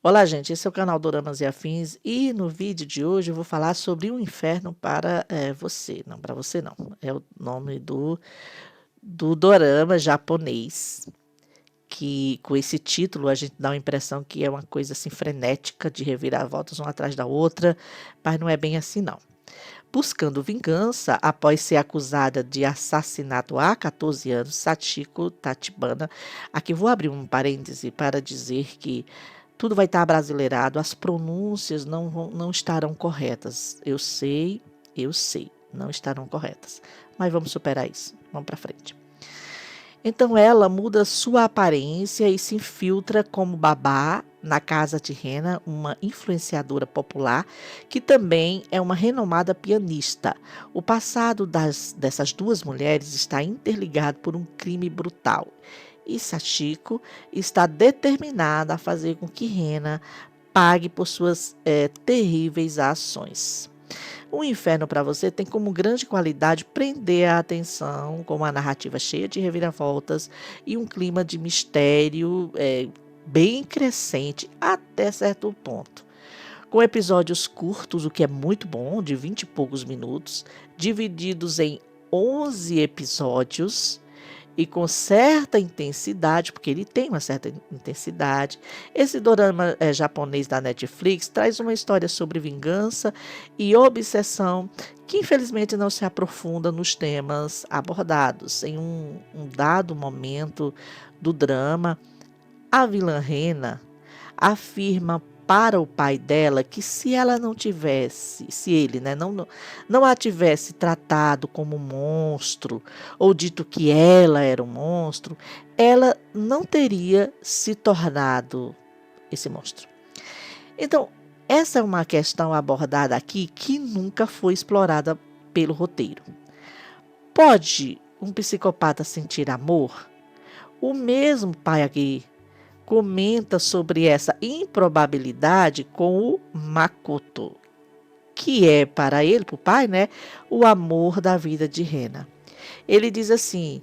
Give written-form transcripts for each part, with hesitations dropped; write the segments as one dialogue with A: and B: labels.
A: Olá, gente, esse é o canal Doramas e Afins e no vídeo de hoje eu vou falar sobre o inferno para você. Não, para você não. É o nome do dorama japonês, que com esse título a gente dá uma impressão que é uma coisa assim frenética de reviravoltas uma atrás da outra, mas não é bem assim não. Buscando vingança após ser acusada de assassinato há 14 anos, Sachiko Tachibana. Aqui vou abrir um parêntese para dizer que tudo vai estar abrasileirado, as pronúncias não estarão corretas. Eu sei, não estarão corretas. Mas vamos superar isso, vamos para frente. Então ela muda sua aparência e se infiltra como babá na casa de Rena, uma influenciadora popular que também é uma renomada pianista. O passado dessas duas mulheres está interligado por um crime brutal. E Sachiko está determinada a fazer com que Rena pague por suas terríveis ações. O Inferno para você tem como grande qualidade prender a atenção com uma narrativa cheia de reviravoltas e um clima de mistério bem crescente até certo ponto. Com episódios curtos, o que é muito bom, de 20 e poucos minutos, divididos em 11 episódios, e com certa intensidade, porque ele tem uma certa intensidade. Esse dorama japonês da Netflix traz uma história sobre vingança e obsessão que infelizmente não se aprofunda nos temas abordados. Em um dado momento do drama, a vilã Rena afirma para o pai dela que se ela não tivesse, se ele não a tivesse tratado como um monstro, ou dito que ela era um monstro, ela não teria se tornado esse monstro. Então, essa é uma questão abordada aqui que nunca foi explorada pelo roteiro. Pode um psicopata sentir amor? O mesmo pai aqui comenta sobre essa improbabilidade com o Makoto, que é para ele, para o pai, né, o amor da vida de Rena. Ele diz assim,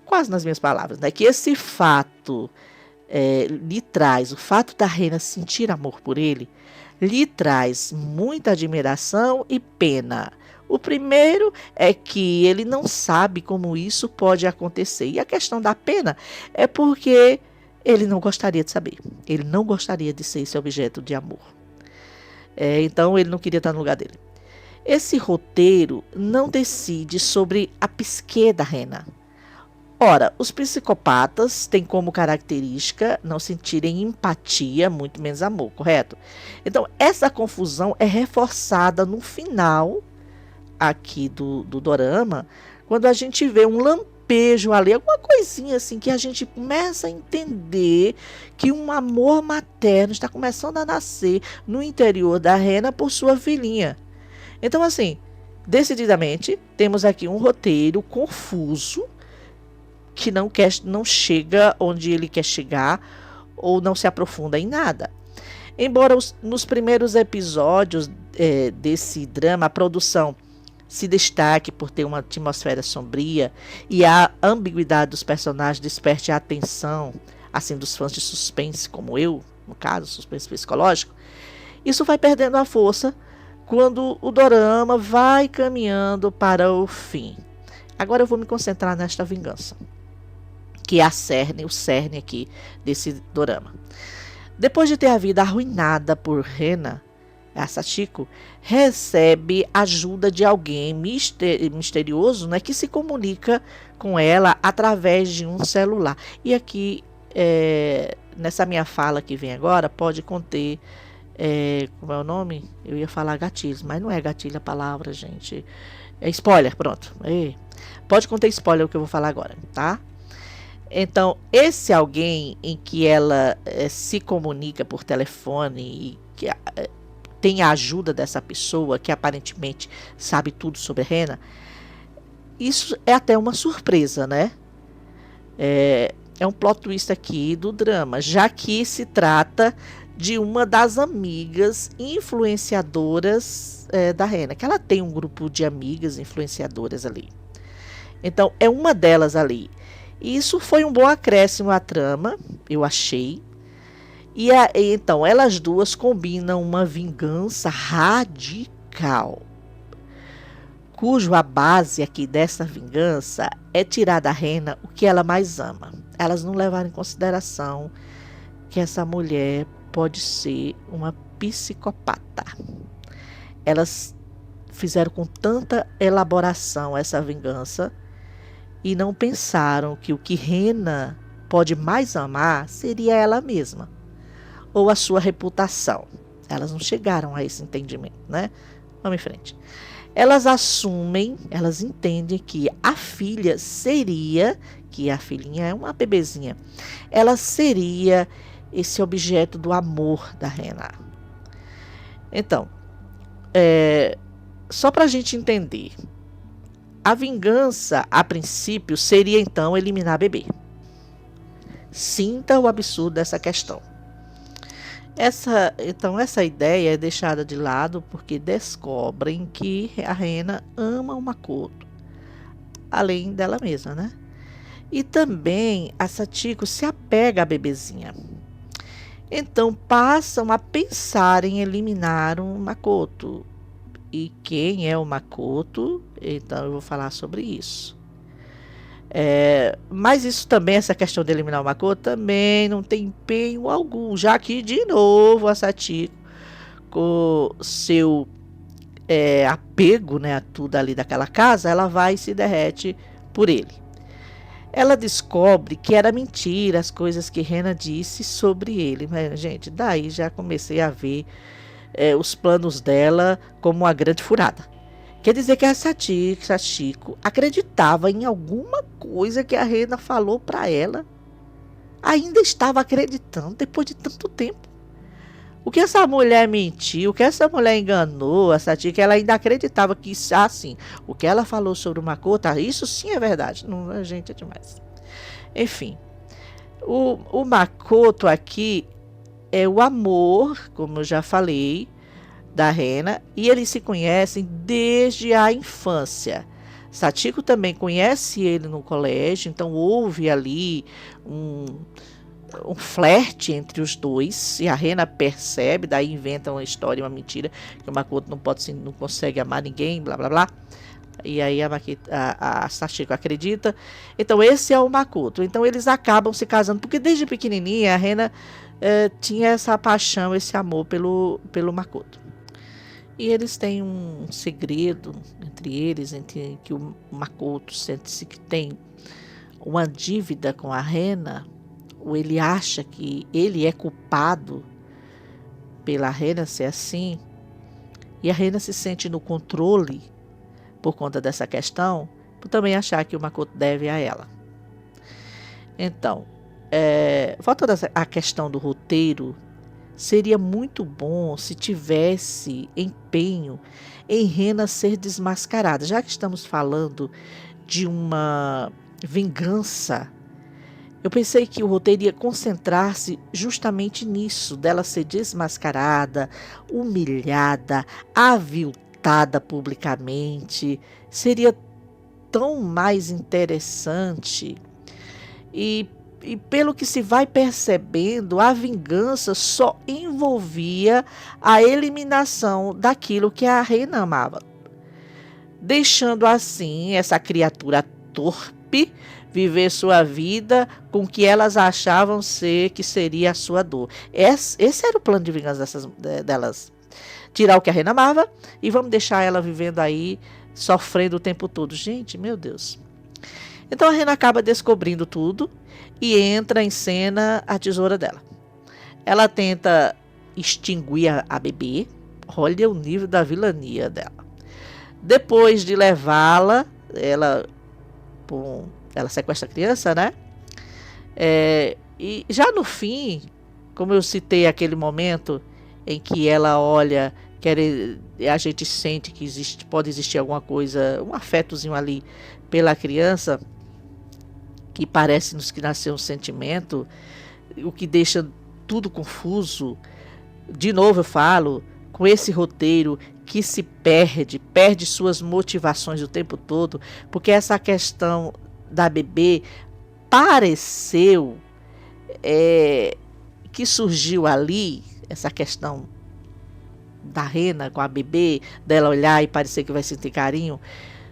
A: quase nas minhas palavras, né, que esse fato lhe traz, o fato da Rena sentir amor por ele, lhe traz muita admiração e pena. O primeiro é que ele não sabe como isso pode acontecer. E a questão da pena é porque ele não gostaria de saber. Ele não gostaria de ser esse objeto de amor. Então ele não queria estar no lugar dele. Esse roteiro não decide sobre a psique da Rena. Ora, os psicopatas têm como característica não sentirem empatia, muito menos amor, correto? Então, essa confusão é reforçada no final aqui do dorama, quando a gente vê um lampejo ali, alguma coisinha assim, que a gente começa a entender que um amor materno está começando a nascer no interior da Rena por sua filhinha. Então, assim, decididamente, temos aqui um roteiro confuso, que não chega onde ele quer chegar ou não se aprofunda em nada. Embora nos primeiros episódios desse drama a produção se destaque por ter uma atmosfera sombria e a ambiguidade dos personagens desperte a atenção assim dos fãs de suspense como eu, no caso, suspense psicológico, isso vai perdendo a força quando o dorama vai caminhando para o fim. Agora eu vou me concentrar nesta vingança, que é o cerne aqui desse dorama. Depois de ter a vida arruinada por Rena, a Sachiko recebe ajuda de alguém misterioso, né, que se comunica com ela através de um celular. E aqui, nessa minha fala que vem agora, pode conter, como é o nome? Eu ia falar gatilhos, mas não é gatilho a palavra, gente. É spoiler, pronto. Pode conter spoiler o que eu vou falar agora, tá? Então, esse alguém em que ela se comunica por telefone e que tem a ajuda dessa pessoa que aparentemente sabe tudo sobre a Rena, isso é até uma surpresa, né? É um plot twist aqui do drama, já que se trata de uma das amigas influenciadoras da Rena, que ela tem um grupo de amigas influenciadoras ali. Então, é uma delas ali. E isso foi um bom acréscimo à trama, eu achei. Então, elas duas combinam uma vingança radical, cujo a base aqui dessa vingança é tirar da Rena o que ela mais ama. Elas não levaram em consideração que essa mulher pode ser uma psicopata. Elas fizeram com tanta elaboração essa vingança e não pensaram que o que Rena pode mais amar seria ela mesma ou a sua reputação. Elas não chegaram a esse entendimento, né? Vamos em frente. Elas assumem, elas entendem que a filha seria, que a filhinha é uma bebezinha, ela seria esse objeto do amor da Rena. Então, só para a gente entender, a vingança, a princípio, seria então eliminar a bebê. Sinta o absurdo dessa questão. Então, essa ideia é deixada de lado porque descobrem que a Rena ama o Makoto, além dela mesma, né? E também a Sachiko se apega à bebezinha. Então, passam a pensar em eliminar o Makoto. E quem é o Makoto? Então, eu vou falar sobre isso. Mas isso também, essa questão de eliminar o Makoto, também não tem empenho algum, já que, de novo, a Sachiko, com seu apego, né, a tudo ali daquela casa, ela vai e se derrete por ele. Ela descobre que era mentira as coisas que Rena disse sobre ele. Mas, gente, daí já comecei a ver os planos dela como uma grande furada. Quer dizer que a Sachiko acreditava em alguma coisa que a Rena falou para ela. Ainda estava acreditando depois de tanto tempo. O que essa mulher mentiu, o que essa mulher enganou a Sachiko, ela ainda acreditava que, assim, o que ela falou sobre o Makoto, isso sim é verdade. Não, gente, é demais. Enfim, o Makoto aqui é o amor, como eu já falei, da Rena, e eles se conhecem desde a infância. Sachiko também conhece ele no colégio, então houve ali um flerte entre os dois, e a Rena percebe, daí inventa uma história, uma mentira, que o Makoto não consegue amar ninguém, blá blá blá. E aí a Sachiko acredita. Então esse é o Makoto. Então eles acabam se casando, porque desde pequenininha a Rena tinha essa paixão, esse amor pelo Makoto. E eles têm um segredo entre que o Makoto sente-se que tem uma dívida com a Rena, ou ele acha que ele é culpado pela Rena ser assim, e a Rena se sente no controle por conta dessa questão, por também achar que o Makoto deve a ela. Então, voltando à questão do roteiro, seria muito bom se tivesse empenho em Rena ser desmascarada. Já que estamos falando de uma vingança, eu pensei que o roteiro ia concentrar-se justamente nisso, dela ser desmascarada, humilhada, aviltada publicamente. Seria tão mais interessante. E pelo que se vai percebendo, a vingança só envolvia a eliminação daquilo que a Rena amava, deixando assim essa criatura torpe viver sua vida com o que elas achavam que seria a sua dor. Esse era o plano de vingança delas. Tirar o que a Rena amava e vamos deixar ela vivendo aí, sofrendo o tempo todo. Gente, meu Deus. Então a Rena acaba descobrindo tudo e entra em cena a tesoura dela. Ela tenta extinguir a bebê. Olha o nível da vilania dela. Depois de levá-la, ela sequestra a criança, né? E já no fim, como eu citei aquele momento em que ela olha, a gente sente que pode existir alguma coisa, um afetozinho ali pela criança, que parece-nos que nasceu um sentimento, o que deixa tudo confuso. De novo eu falo, com esse roteiro que se perde suas motivações o tempo todo, porque essa questão da bebê pareceu que surgiu ali, essa questão da Rena com a bebê, dela olhar e parecer que vai sentir carinho,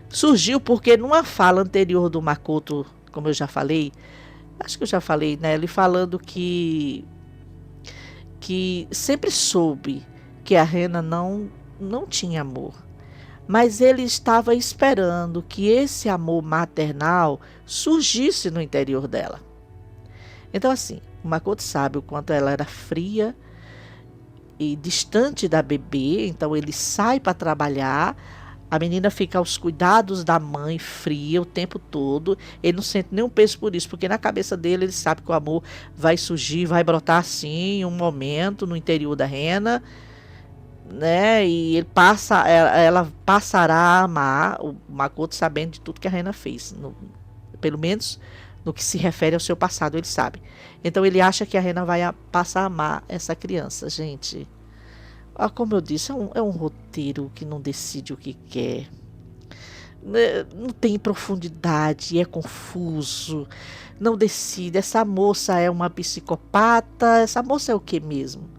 A: surgiu porque numa fala anterior do Makoto, como eu já falei, acho que eu já falei, né? Ele falando que sempre soube que a Rena não tinha amor. Mas ele estava esperando que esse amor maternal surgisse no interior dela. Então, assim, o Makoto sabe o quanto ela era fria e distante da bebê, então ele sai para trabalhar, a menina fica aos cuidados da mãe, fria o tempo todo, ele não sente nenhum peso por isso, porque na cabeça dele ele sabe que o amor vai surgir, vai brotar assim, em um momento no interior da Rena, né? E ela passará a amar o Makoto sabendo de tudo que a Rena fez, pelo menos no que se refere ao seu passado, ele sabe. Então ele acha que a Rena vai passar a amar essa criança, gente. Como eu disse, é um roteiro que não decide o que quer. Não tem profundidade, é confuso, não decide. Essa moça é uma psicopata, essa moça é o que mesmo?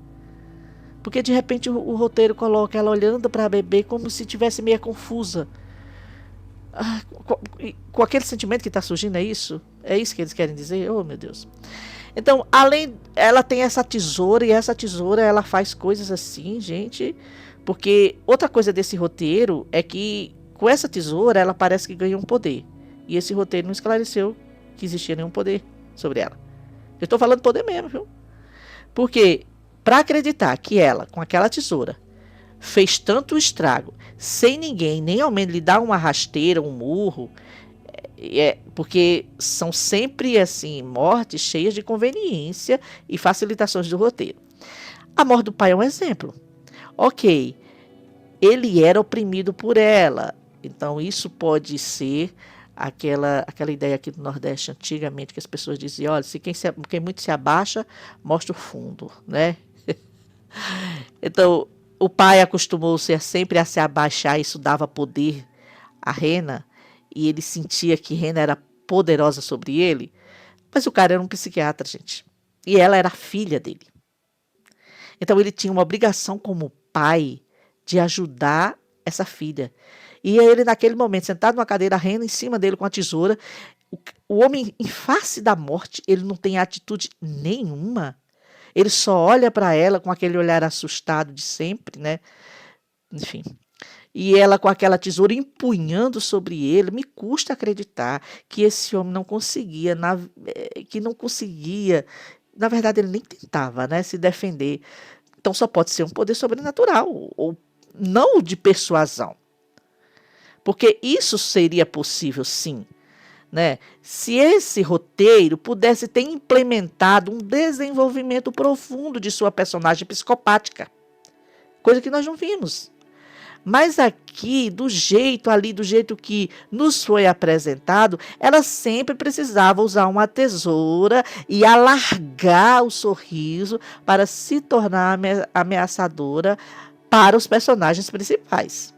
A: Porque de repente o roteiro coloca ela olhando para a bebê como se estivesse meio confusa. Com aquele sentimento que está surgindo, é isso? É isso que eles querem dizer? Oh, meu Deus. Então, ela tem essa tesoura, e essa tesoura ela faz coisas assim, gente. Porque outra coisa desse roteiro é que com essa tesoura ela parece que ganha um poder. E esse roteiro não esclareceu que existia nenhum poder sobre ela. Eu estou falando poder mesmo, viu? Porque para acreditar que ela, com aquela tesoura, fez tanto estrago, sem ninguém, nem ao menos lhe dar uma rasteira, um murro, porque são sempre assim mortes cheias de conveniência e facilitações do roteiro. A morte do pai é um exemplo. Ok, ele era oprimido por ela, então isso pode ser aquela ideia aqui do Nordeste antigamente que as pessoas diziam, olha, se quem muito se abaixa, mostra o fundo, né? Então o pai acostumou-se sempre a se abaixar, isso dava poder a Rena, e ele sentia que Rena era poderosa sobre ele, mas o cara era um psiquiatra, gente, e ela era filha dele. Então ele tinha uma obrigação como pai de ajudar essa filha. E ele naquele momento, sentado numa cadeira, a Rena em cima dele com a tesoura, o homem em face da morte, ele não tem atitude nenhuma, ele só olha para ela com aquele olhar assustado de sempre, né? Enfim. E ela com aquela tesoura empunhando sobre ele, me custa acreditar que esse homem não conseguia, na verdade ele nem tentava, né, se defender. Então só pode ser um poder sobrenatural, ou não de persuasão. Porque isso seria possível sim, né? Se esse roteiro pudesse ter implementado um desenvolvimento profundo de sua personagem psicopática, coisa que nós não vimos. Mas aqui, do jeito que nos foi apresentado, ela sempre precisava usar uma tesoura e alargar o sorriso para se tornar ameaçadora para os personagens principais.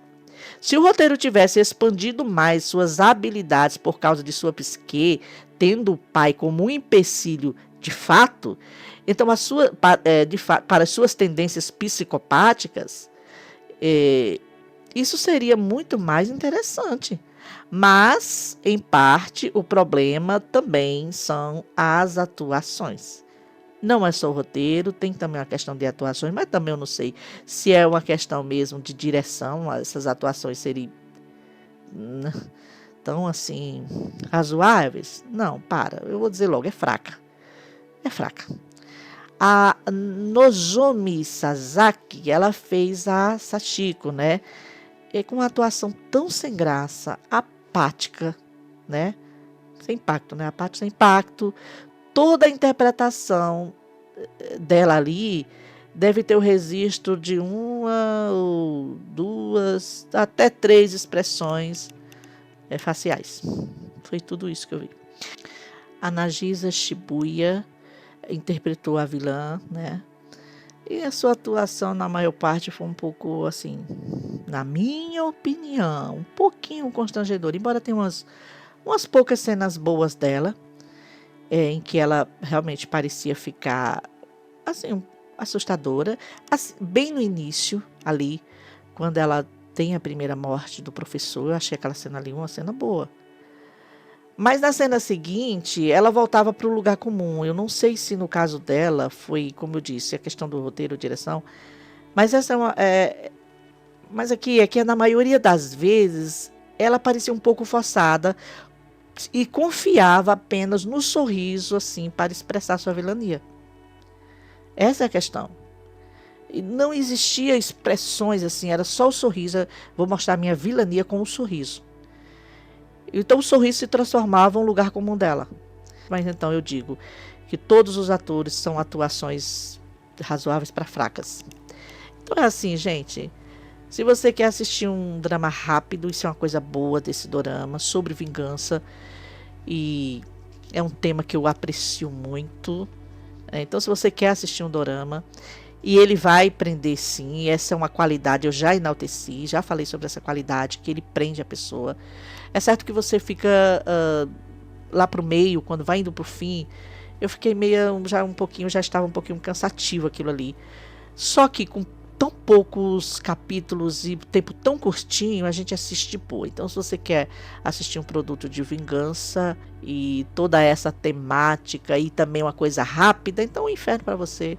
A: Se o roteiro tivesse expandido mais suas habilidades por causa de sua psique, tendo o pai como um empecilho de fato, então para as suas tendências psicopáticas, isso seria muito mais interessante. Mas, em parte, o problema também são as atuações. Não é só o roteiro, tem também uma questão de atuações, mas também eu não sei se é uma questão mesmo de direção, essas atuações seriam tão assim, razoáveis. Não, eu vou dizer logo, é fraca. É fraca. A Nozomi Sasaki, ela fez a Sachiko, né? Com uma atuação tão sem graça, apática, né? Sem impacto, né? Apática, sem impacto. Toda a interpretação dela ali deve ter o registro de uma ou duas, até 3 expressões faciais. Foi tudo isso que eu vi. A Nagisa Shibuya interpretou a vilã, né? E a sua atuação, na maior parte, foi um pouco, assim, na minha opinião, um pouquinho constrangedora. Embora tenha umas poucas cenas boas dela, em que ela realmente parecia ficar assim, assustadora. Assim, bem no início, ali, quando ela tem a primeira morte do professor, eu achei aquela cena ali uma cena boa. Mas na cena seguinte, ela voltava para o lugar comum. Eu não sei se no caso dela foi, como eu disse, a questão do roteiro, direção, mas essa mas aqui na maioria das vezes ela parecia um pouco forçada e confiava apenas no sorriso assim para expressar sua vilania. Essa é a questão. E não existia expressões assim, era só o sorriso. Vou mostrar minha vilania com o sorriso. Então o sorriso se transformava em um lugar comum dela. Mas então eu digo que todos os atores são atuações razoáveis para fracas. Então é assim, gente. Se você quer assistir um drama rápido, isso é uma coisa boa desse dorama, sobre vingança. E é um tema que eu aprecio muito. Então se você quer assistir um dorama, e ele vai prender sim, essa é uma qualidade, eu já enalteci, já falei sobre essa qualidade, que ele prende a pessoa. É certo que você fica lá pro meio, quando vai indo pro fim, eu fiquei meio, já estava um pouquinho cansativo aquilo ali. Só que com tão poucos capítulos e tempo tão curtinho, a gente assiste boa. Então se você quer assistir um produto de vingança e toda essa temática e também uma coisa rápida, então o Inferno para você.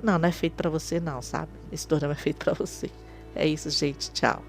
A: Não é feito pra você não, sabe? Esse dorama é feito pra você. É isso, gente. Tchau.